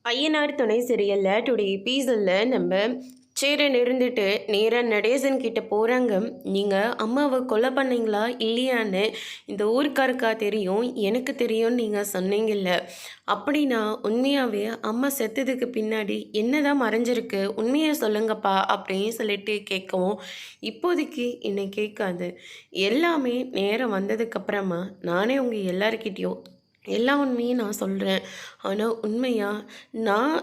ஐயனார் துணை சீரியல்ல டுடே எபிசோட்ல நம்ம சேரன் இருந்துட்டு நேராக நடேசன் கிட்ட போகிறாங்க. நீங்கள் அம்மாவை கொலை பண்ணீங்களா இல்லையான்னு இந்த ஊருக்காருக்கா தெரியும், எனக்கு தெரியும்னு நீங்கள் சொன்னீங்கல்ல. அப்படின்னா உண்மையாகவே அம்மா செத்ததுக்கு பின்னாடி என்னதான் மறைஞ்சிருக்கு, உண்மையை சொல்லுங்கப்பா அப்படின்னு சொல்லிட்டு கேட்கவும், இப்போதைக்கு என்னை கேட்காது, எல்லாமே நேரம் வந்ததுக்கப்புறமா நானே உங்கள் எல்லாருக்கிட்டேயும் எல்லா உண்மையும் நான் சொல்கிறேன். ஆனால் உண்மையாக நான்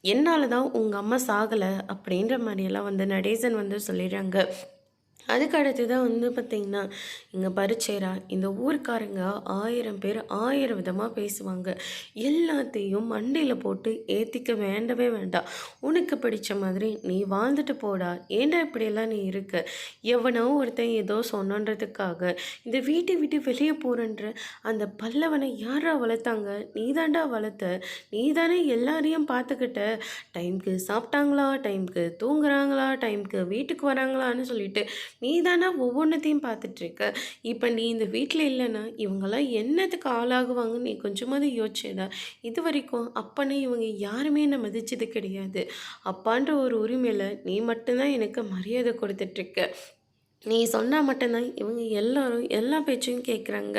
என்னால் தான் உங்கள் அம்மா சாகலை அப்படின்ற மாதிரியெல்லாம் நடேசன் சொல்லிடுறாங்க. அதுக்கு அடுத்து தான் பார்த்திங்கன்னா, இங்கே பரிச்சேரா இந்த ஊர்க்காரங்க 1000 பேர் 1000 விதமாக பேசுவாங்க. எல்லாத்தையும் மண்டையில் போட்டு ஏற்றிக்க வேண்டவே வேண்டாம். உனக்கு பிடிச்ச மாதிரி நீ வாழ்ந்துட்டு போடா. ஏன்டா இப்படியெல்லாம் நீ இருக்க? எவனோ ஒருத்தன் ஏதோ சொன்னன்றதுக்காக இந்த வீட்டை விட்டு வெளியே போகிறன்ற அந்த பல்லவனை யாரா வளர்த்தாங்க? நீ தாண்டா வளர்த்த. நீ தானே எல்லாரையும் பார்த்துக்கிட்ட. டைமுக்கு சாப்பிட்டாங்களா, டைமுக்கு தூங்குறாங்களா, டைமுக்கு வீட்டுக்கு வராங்களான்னு சொல்லிட்டு நீ தானே ஒவ்வொன்றத்தையும் பார்த்துட்ருக்க. இப்போ நீ இந்த வீட்டில் இல்லைன்னா இவங்கெல்லாம் என்னத்துக்கு ஆளாகுவாங்கன்னு நீ கொஞ்சமாவது யோசிச்சேடா? இது வரைக்கும் அப்பனே இவங்க யாருமே என்னை மதிச்சது கிடையாது. அப்பான்ற ஒரு உரிமையில் நீ மட்டும்தான் எனக்கு மரியாதை கொடுத்துட்ருக்க. நீ சொன்னால் மட்டும்தான் இவங்க எல்லாரும் எல்லா பேச்சையும் கேட்குறாங்க.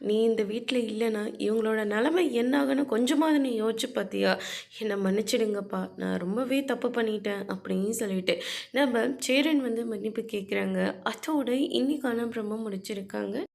நீ இந்த வீட்டில் இல்லைன்னா இவங்களோட நிலைமை என்னாகன்னு கொஞ்சமாவது நீ யோசிச்சு பார்த்தியா? என்னை மன்னிச்சிடுங்கப்பா, நான் ரொம்பவே தப்பு பண்ணிட்டேன் அப்படின்னு சொல்லிட்டு நம்ம சேரன் மன்னிப்பு கேட்குறாங்க. அதோட இன்னைக்கான பிரம்ம முடிச்சிருக்காங்க.